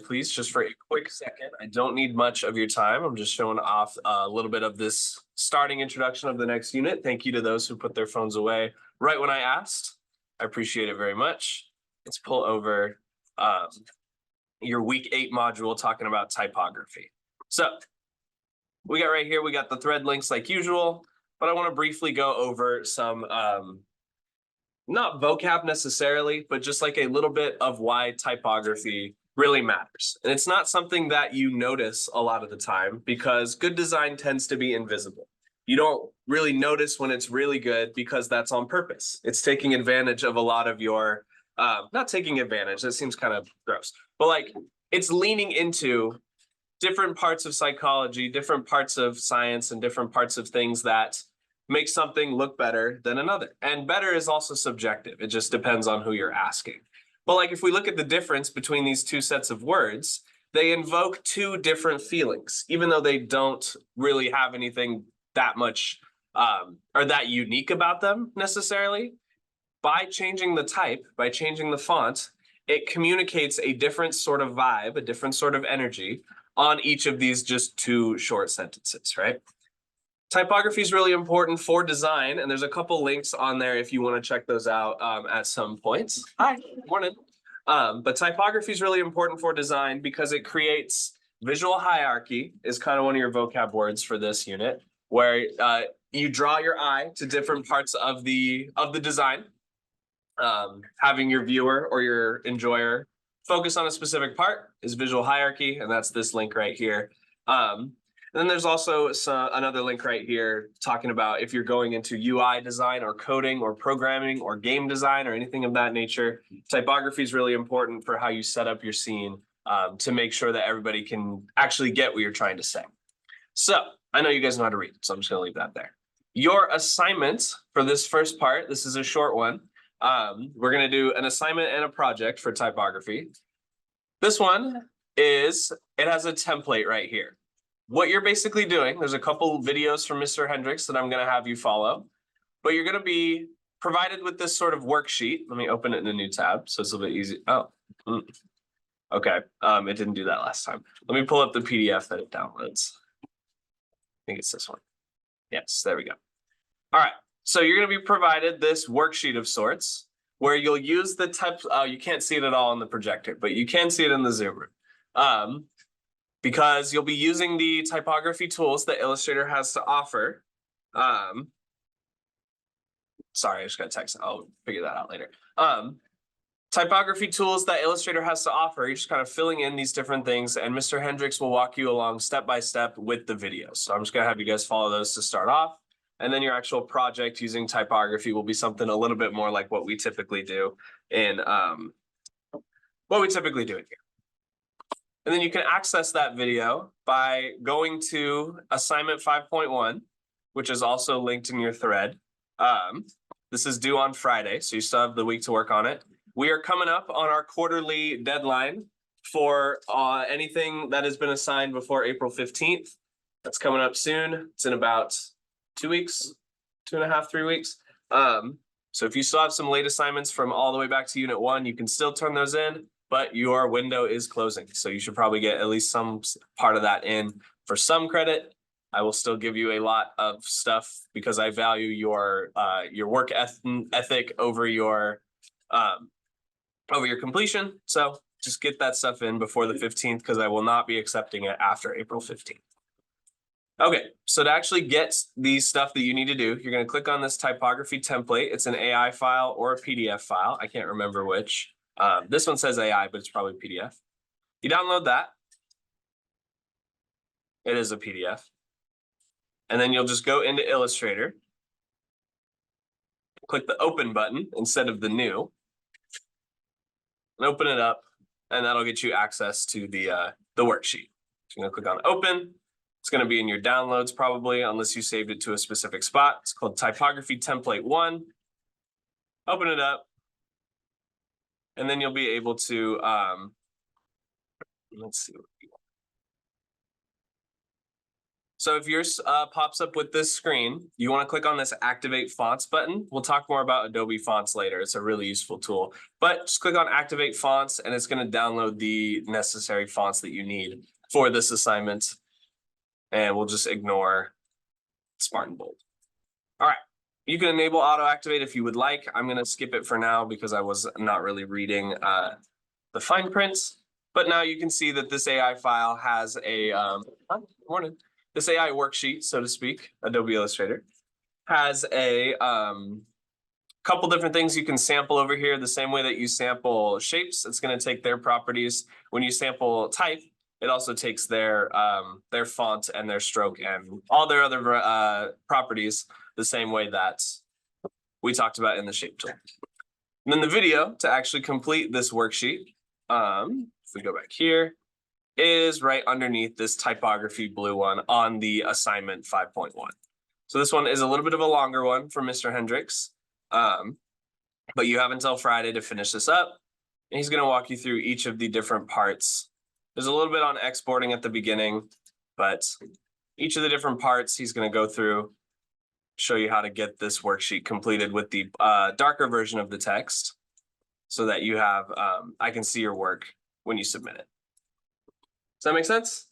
Please, just for a quick second. I don't need much of your time. I'm just showing off a little bit of this starting introduction of the next unit. Thank you to those who put their phones away right when I asked. I appreciate it very much. Let's pull over your week 8 module talking about typography. So we got right here, we got the thread links like usual, but I want to briefly go over some not vocab necessarily, but just like a little bit of why typography really matters. And it's not something that you notice a lot of the time because good design tends to be invisible. You don't really notice when it's really good because that's on purpose. It's taking advantage of a lot of your, not taking advantage, that seems kind of gross, but like it's leaning into different parts of psychology, different parts of science, and different parts of things that make something look better than another. And better is also subjective. It just depends on who you're asking. But like if we look at the difference between these two sets of words, they invoke two different feelings, even though they don't really have anything that much or that unique about them necessarily. By changing the type, by changing the font, it communicates a different sort of vibe, a different sort of energy on each of these just two short sentences, right? Typography is really important for design, and there's a couple links on there if you want to check those out at some points. Hi, morning. But typography is really important for design because it creates visual hierarchy, is kind of one of your vocab words for this unit, where you draw your eye to different parts of the design, having your viewer or your enjoyer focus on a specific part is visual hierarchy, and that's this link right here. Then there's also another link right here talking about if you're going into UI design or coding or programming or game design or anything of that nature, typography is really important for how you set up your scene to make sure that everybody can actually get what you're trying to say. So I know you guys know how to read, so I'm just going to leave that there. Your assignment for this first part, this is a short one. We're going to do an assignment and a project for typography. This one is, it has a template right here. What you're basically doing, there's a couple videos from Mr. Hendricks that I'm going to have you follow, but you're going to be provided with this sort of worksheet. Let me open it in a new tab so it's a little bit easy. Oh, okay. It didn't do that last time. Let me pull up the PDF that it downloads. I think it's this one. Yes, there we go. All right. So you're going to be provided this worksheet of sorts where you'll use the type. You can't see it at all in the projector, but you can see it in the Zoom room. Because you'll be using the typography tools that Illustrator has to offer. Sorry, I just got a text. I'll figure that out later. Typography tools that Illustrator has to offer, you're just kind of filling in these different things, and Mr. Hendricks will walk you along step by step with the videos. So I'm just going to have you guys follow those to start off. And then your actual project using typography will be something a little bit more like what we typically do in here. And then you can access that video by going to assignment 5.1, which is also linked in your thread. This is due on Friday, so you still have the week to work on it. We are coming up on our quarterly deadline for anything that has been assigned before April 15th. That's coming up soon. It's in about 2 weeks, 2.5, 3 weeks. So if you still have some late assignments from all the way back to Unit 1, you can still turn those in. But your window is closing. So you should probably get at least some part of that in for some credit. I will still give you a lot of stuff because I value your work ethic over your completion. So just get that stuff in before the 15th because I will not be accepting it after April 15th. Okay, so to actually get the stuff that you need to do, you're going to click on this typography template. It's an AI file or a PDF file. I can't remember which. This one says AI, but it's probably PDF. You download that. It is a PDF. And then you'll just go into Illustrator. Click the open button instead of the new. And open it up. And that'll get you access to the worksheet. So you're going to click on open. It's going to be in your downloads probably, unless you saved it to a specific spot. It's called Typography Template 1. Open it up. And then you'll be able to, let's see. So if yours pops up with this screen, you want to click on this Activate Fonts button. We'll talk more about Adobe Fonts later. It's a really useful tool. But just click on Activate Fonts, and it's going to download the necessary fonts that you need for this assignment. And we'll just ignore Smart and Bold. All right. You can enable Auto Activate if you would like. I'm going to skip it for now because I was not really reading the fine print. But now you can see that this AI file has a morning. This AI worksheet, so to speak, Adobe Illustrator, has a couple different things you can sample over here. The same way that you sample shapes, it's going to take their properties. When you sample type, it also takes their font and their stroke and all their other properties the same way that we talked about in the shape tool. And then the video to actually complete this worksheet, if we go back here, is right underneath this typography blue one on the assignment 5.1. So this one is a little bit of a longer one for Mr. Hendricks, but you have until Friday to finish this up. And he's going to walk you through each of the different parts. There's a little bit on exporting at the beginning, but each of the different parts he's going to go through, show you how to get this worksheet completed with the darker version of the text so that you have, I can see your work when you submit it. Does that make sense?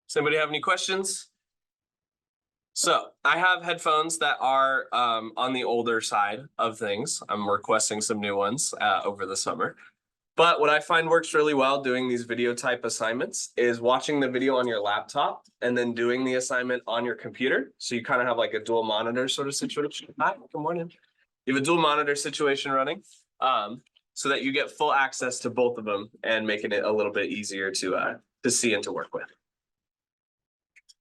Does anybody have any questions? So I have headphones that are on the older side of things. I'm requesting some new ones over the summer. But what I find works really well doing these video type assignments is watching the video on your laptop and then doing the assignment on your computer. So you kind of have like a dual monitor sort of situation. Hi, good morning. You have a dual monitor situation running. So that you get full access to both of them and making it a little bit easier to see and to work with.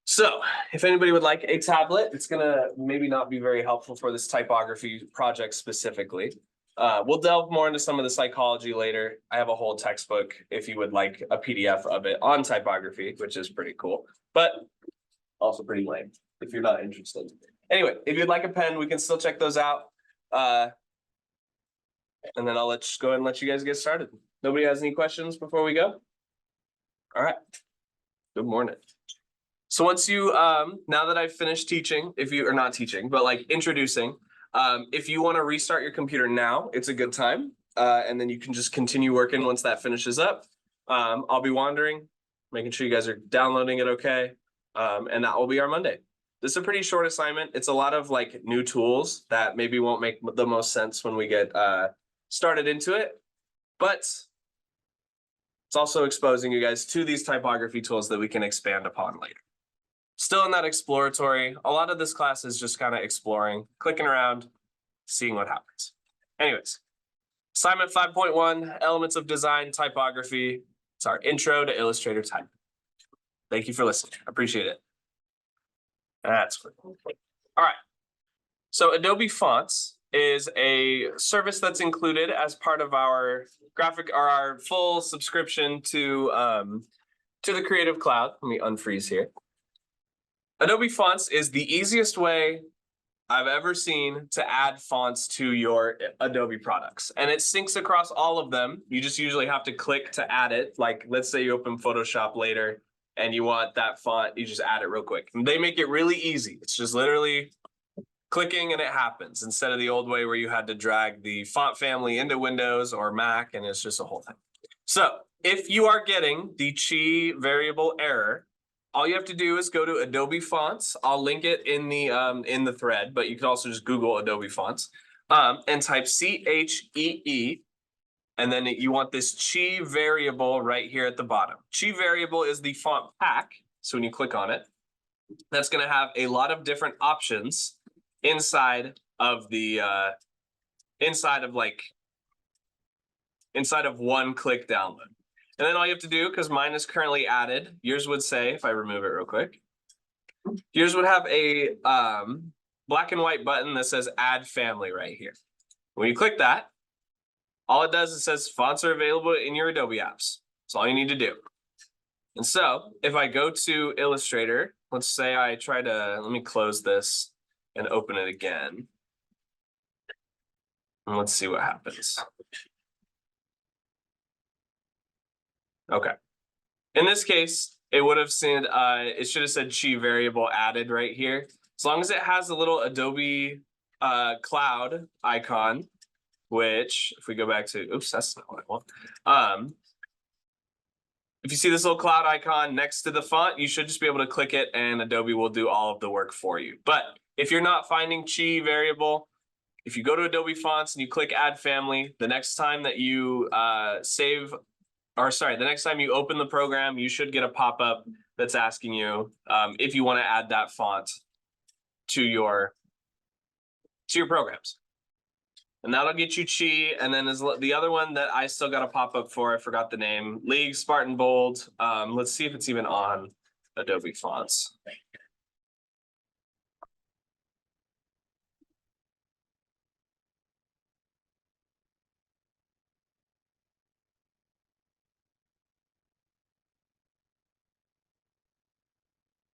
So if anybody would like a tablet, it's gonna maybe not be very helpful for this typography project specifically. We'll delve more into some of the psychology later. I have a whole textbook if you would like a PDF of it on typography, which is pretty cool, but also pretty lame if you're not interested. Anyway, if you'd like a pen, we can still check those out. And then I'll go ahead and let you guys get started. Nobody has any questions before we go? All right. Good morning. So once you, now that I've finished teaching, if you are not teaching, but like introducing, if you want to restart your computer now, it's a good time. And then you can just continue working once that finishes up. I'll be wandering, making sure you guys are downloading it okay. And that will be our Monday. This is a pretty short assignment. It's a lot of like new tools that maybe won't make the most sense when we get started into it, but it's also exposing you guys to these typography tools that we can expand upon later. Still in that exploratory, a lot of this class is just kind of exploring, clicking around, seeing what happens. Anyways, assignment 5.1, elements of design typography. It's our intro to Illustrator type. Thank you for listening. I appreciate it. That's good. All right. So Adobe Fonts is a service that's included as part of our graphic or our full subscription to the Creative Cloud. Let me unfreeze here. Adobe Fonts is the easiest way I've ever seen to add fonts to your Adobe products. And it syncs across all of them. You just usually have to click to add it. Like, let's say you open Photoshop later and you want that font, you just add it real quick. And they make it really easy. It's just literally clicking and it happens instead of the old way where you had to drag the font family into Windows or Mac, and it's just a whole thing. So if you are getting the chi variable error, all you have to do is go to Adobe Fonts. I'll link it in the thread, but you can also just Google Adobe Fonts and type CHEE, and then you want this chi variable right here at the bottom. Chi variable is the font pack. So when you click on it, that's going to have a lot of different options inside of the inside of one click download. And then all you have to do, because mine is currently added, yours would say, if I remove it real quick, yours would have a black and white button that says add family right here. When you click that, all it does is says fonts are available in your Adobe apps. That's all you need to do. And so if I go to Illustrator, let's say I try to, let me close this and open it again. And let's see what happens. Okay. In this case, it would have said, it should have said Chi variable added right here. As long as it has a little Adobe cloud icon, which if we go back to, oops, that's not what I want. If you see this little cloud icon next to the font, you should just be able to click it and Adobe will do all of the work for you. But if you're not finding Chi variable, if you go to Adobe Fonts and you click Add Family, the next time that you the next time you open the program, you should get a pop-up that's asking you if you want to add that font to your programs. And that'll get you Chi. And then is the other one that I still got a pop-up for, I forgot the name, League, Spartan Bold. Let's see if it's even on Adobe Fonts.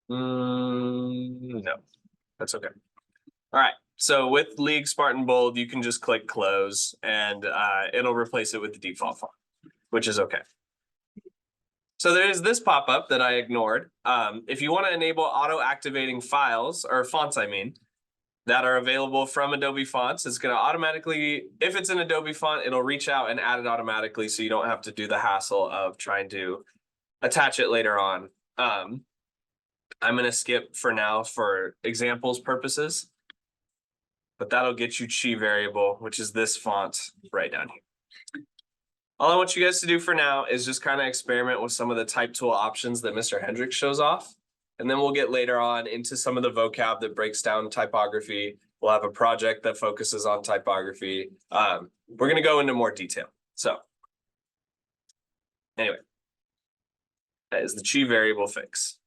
No, that's okay. All right. So with League Spartan Bold, you can just click close and it'll replace it with the default font, which is okay. So there is this pop-up that I ignored. If you want to enable auto-activating files, or fonts, I mean, that are available from Adobe Fonts, it's going to automatically, if it's an Adobe font, it'll reach out and add it automatically so you don't have to do the hassle of trying to attach it later on. I'm going to skip for now for examples purposes, but that'll get you Chi variable, which is this font right down here. All I want you guys to do for now is just kind of experiment with some of the type tool options that Mr. Hendricks shows off. And then we'll get later on into some of the vocab that breaks down typography. We'll have a project that focuses on typography. We're going to go into more detail. So anyway, that is the Chi variable fix.